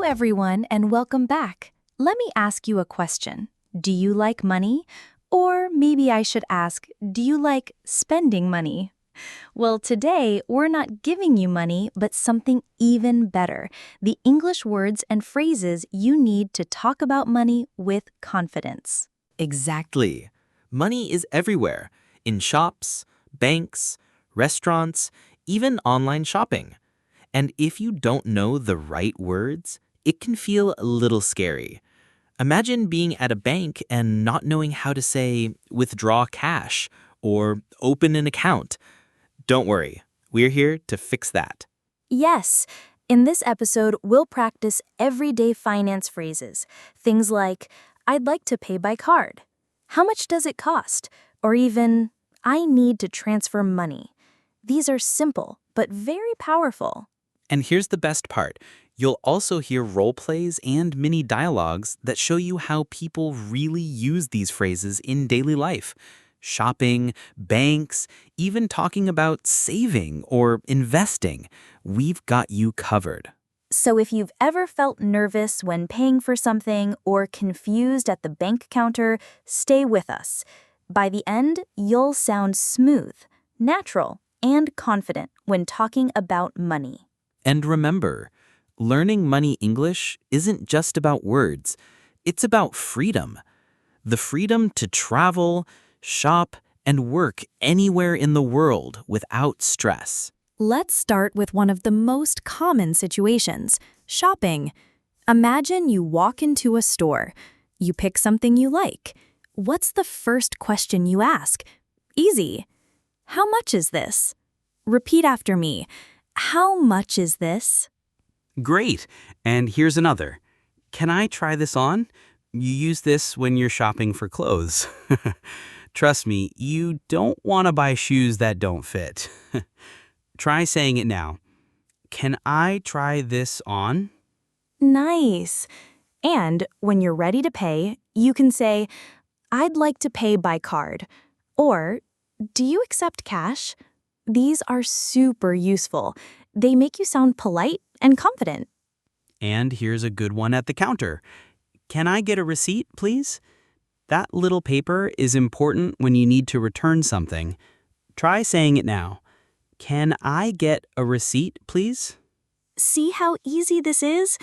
everyone, and welcome back. Let me ask you a question. Do you like money? Or maybe I should ask, do you like spending money? Well, today, we're not giving you money, but something even better. The English words and phrases you need to talk about money with confidence. Exactly. Money is everywhere, in shops, banks, restaurants, even online shopping. And if you don't know the right words, it can feel a little scary. Imagine being at a bank and not knowing how to say, withdraw cash or open an account. Don't worry, we're here to fix that. Yes, in this episode, we'll practice everyday finance phrases. Things like, I'd like to pay by card. How much does it cost? Or even, I need to transfer money. These are simple, but very powerful. And here's the best part. You'll also hear role plays and mini dialogues that show you how people really use these phrases in daily life. Shopping, banks, even talking about saving or investing. We've got you covered. So if you've ever felt nervous when paying for something or confused at the bank counter, stay with us. By the end, you'll sound smooth, natural, and confident when talking about money. And remember, learning money English isn't just about words. It's about freedom. The freedom to travel, shop, and work anywhere in the world without stress. Let's start with one of the most common situations, shopping. Imagine you walk into a store. You pick something you like. What's the first question you ask? Easy. How much is this? Repeat after me. How much is this? Great. And here's another. Can I try this on? You use this when you're shopping for clothes. Trust me, you don't want to buy shoes that don't fit. Try saying it now. Can I try this on? Nice. And when you're ready to pay, you can say, I'd like to pay by card. Or, do you accept cash? These are super useful. They make you sound polite and confident. And here's a good one at the counter. Can I get a receipt, please? That little paper is important when you need to return something. Try saying it now. Can I get a receipt, please? See how easy this is?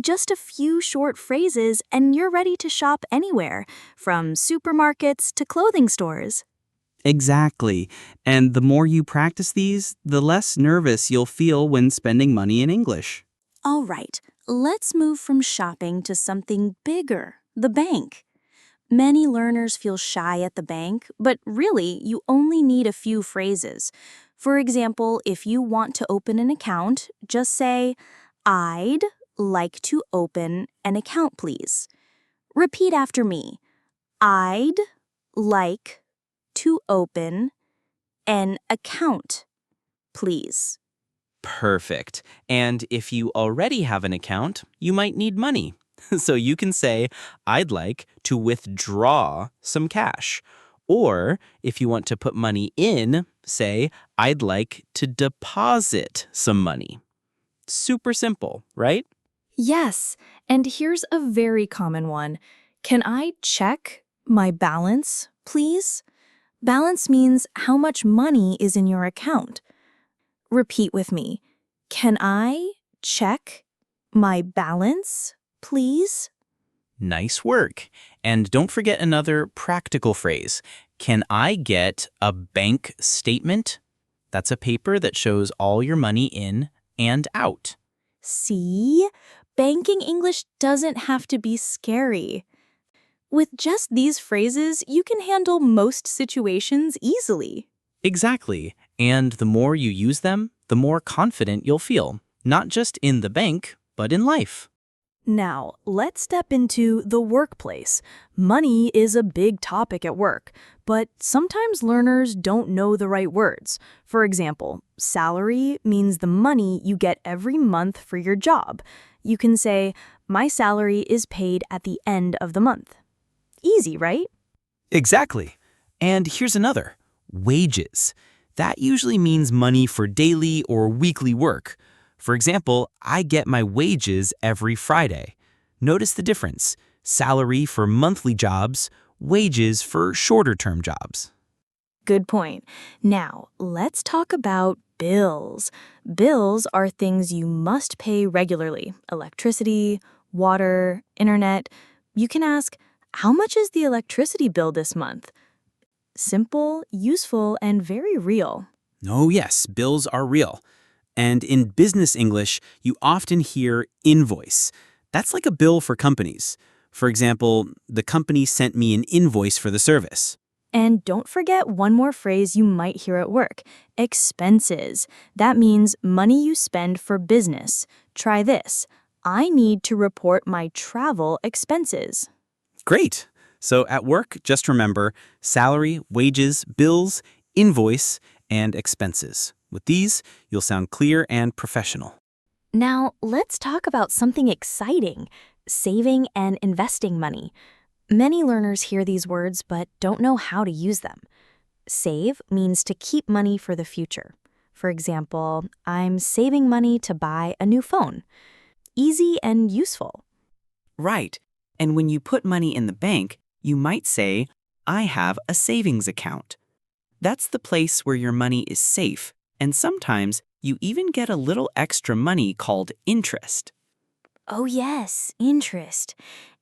Just a few short phrases and you're ready to shop anywhere, from supermarkets to clothing stores. Exactly. And the more you practice these, the less nervous you'll feel when spending money in English. All right, let's move from shopping to something bigger, the bank. Many learners feel shy at the bank, but really, you only need a few phrases. For example, if you want to open an account, just say, I'd like to open an account, please. Repeat after me. I'd like to open an account, please. Perfect. And if you already have an account, you might need money. So you can say, I'd like to withdraw some cash. Or if you want to put money in, say, I'd like to deposit some money. Super simple, right? Yes, and here's a very common one. Can I check my balance, please? Balance means how much money is in your account. Repeat with me. Can I check my balance, please? Nice work. And don't forget another practical phrase. Can I get a bank statement? That's a paper that shows all your money in and out. See? Banking English doesn't have to be scary. With just these phrases, you can handle most situations easily. Exactly. And the more you use them, the more confident you'll feel, not just in the bank, but in life. Now, let's step into the workplace. Money is a big topic at work, but sometimes learners don't know the right words. For example, salary means the money you get every month for your job. You can say, my salary is paid at the end of the month. Easy, right? Exactly. And here's another. Wages. That usually means money for daily or weekly work. For example, I get my wages every Friday. Notice the difference. Salary for monthly jobs, wages for shorter-term jobs. Good point. Now, let's talk about bills. Bills are things you must pay regularly. Electricity, water, internet. You can ask, how much is the electricity bill this month? Simple, useful, and very real. Oh yes, bills are real. And in business English, you often hear invoice. That's like a bill for companies. For example, the company sent me an invoice for the service. And don't forget one more phrase you might hear at work, expenses. That means money you spend for business. Try this. I need to report my travel expenses. Great. So at work, just remember salary, wages, bills, invoice, and expenses. With these, you'll sound clear and professional. Now, let's talk about something exciting, saving and investing money. Many learners hear these words but don't know how to use them. Save means to keep money for the future. For example, I'm saving money to buy a new phone. Easy and useful. Right. And when you put money in the bank, you might say, I have a savings account. That's the place where your money is safe, and sometimes you even get a little extra money called interest. Oh yes, interest.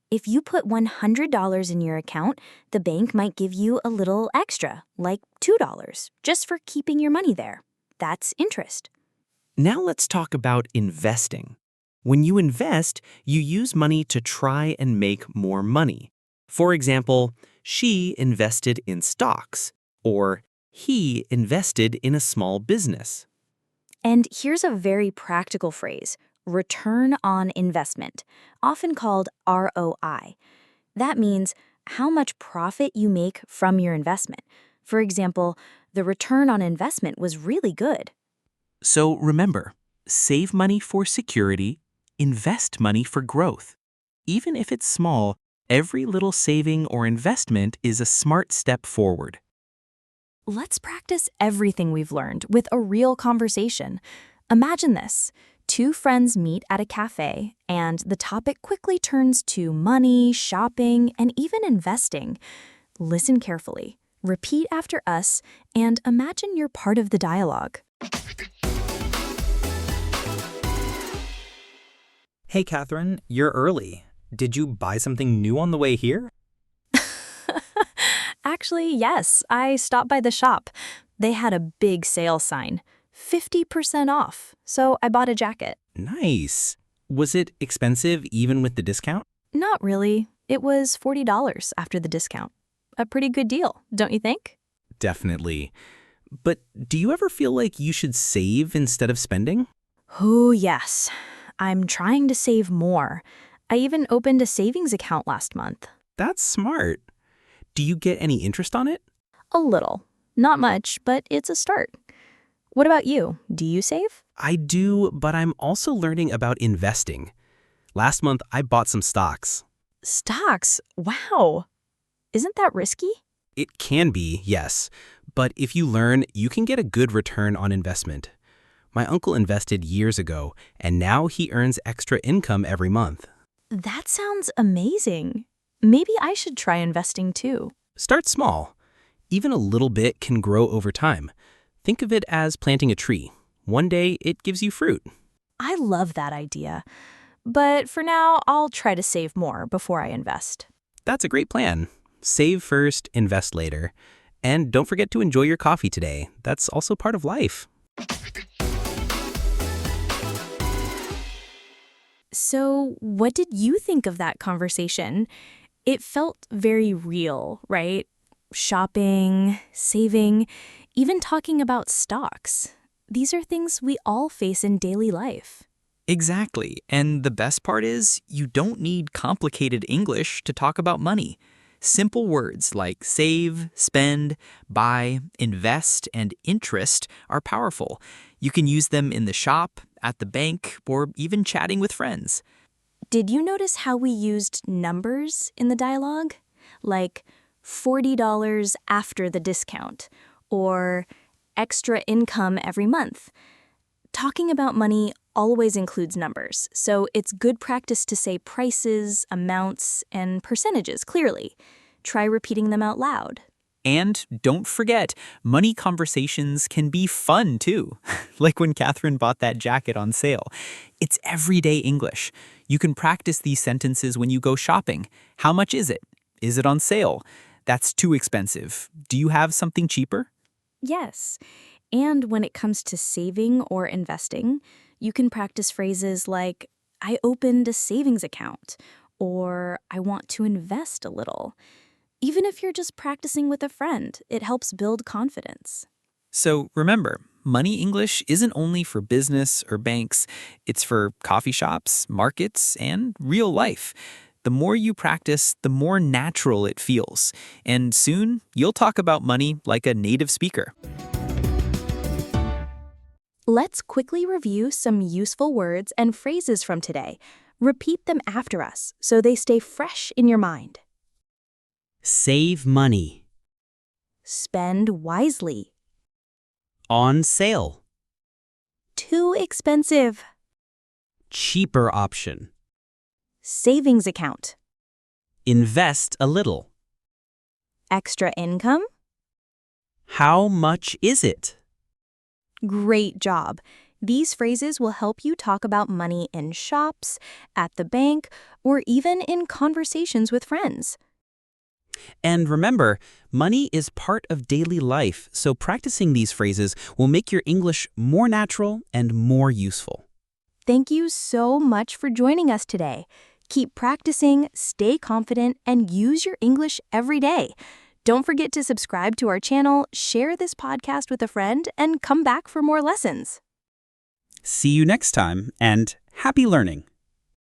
If you put $100 in your account, the bank might give you a little extra, like $2, just for keeping your money there. That's interest. Now let's talk about investing. When you invest, you use money to try and make more money. For example, she invested in stocks, or he invested in a small business. And here's a very practical phrase, return on investment, often called ROI. That means how much profit you make from your investment. For example, the return on investment was really good. So remember, save money for security, invest money for growth. Even if it's small, every little saving or investment is a smart step forward. Let's practice everything we've learned with a real conversation. Imagine this. Two friends meet at a cafe, and the topic quickly turns to money, shopping, and even investing. Listen carefully, repeat after us, and imagine you're part of the dialogue. Hey, Catherine, you're early. Did you buy something new on the way here? Actually, yes, I stopped by the shop. They had a big sale sign, 50% off, so I bought a jacket. Nice. Was it expensive even with the discount? Not really. It was $40 after the discount. A pretty good deal, don't you think? Definitely. But do you ever feel like you should save instead of spending? Oh, yes. I'm trying to save more. I even opened a savings account last month. That's smart. Do you get any interest on it? A little. Not much, but it's a start. What about you? Do you save? I do, but I'm also learning about investing. Last month, I bought some stocks. Stocks? Wow. Isn't that risky? It can be, yes. But if you learn, you can get a good return on investment. My uncle invested years ago, and now he earns extra income every month. That sounds amazing. Maybe I should try investing too. Start small. Even a little bit can grow over time. Think of it as planting a tree. One day, it gives you fruit. I love that idea. But for now, I'll try to save more before I invest. That's a great plan. Save first, invest later. And don't forget to enjoy your coffee today. That's also part of life. So, what did you think of that conversation? It felt very real, right? Shopping, saving, even talking about stocks. These are things we all face in daily life. Exactly. And the best part is, you don't need complicated English to talk about money. Simple words like save, spend, buy, invest, and interest are powerful. You can use them in the shop, at the bank, or even chatting with friends. Did you notice how we used numbers in the dialogue? Like $40 after the discount, or extra income every month. Talking about money always includes numbers, so it's good practice to say prices, amounts, and percentages clearly. Try repeating them out loud. And don't forget, money conversations can be fun too. Like when Catherine bought that jacket on sale. It's everyday English. You can practice these sentences when you go shopping. How much is it? Is it on sale? That's too expensive. Do you have something cheaper? Yes. And when it comes to saving or investing, you can practice phrases like, I opened a savings account, or I want to invest a little. Even if you're just practicing with a friend, it helps build confidence. So remember, money English isn't only for business or banks. It's for coffee shops, markets, and real life. The more you practice, the more natural it feels. And soon, you'll talk about money like a native speaker. Let's quickly review some useful words and phrases from today. Repeat them after us so they stay fresh in your mind. Save money. Spend wisely. On sale. Too expensive. Cheaper option. Savings account. Invest a little. Extra income. How much is it? Great job. These phrases will help you talk about money in shops, at the bank, or even in conversations with friends. And remember, money is part of daily life, so practicing these phrases will make your English more natural and more useful. Thank you so much for joining us today. Keep practicing, stay confident, and use your English every day. Don't forget to subscribe to our channel, share this podcast with a friend, and come back for more lessons. See you next time, and happy learning!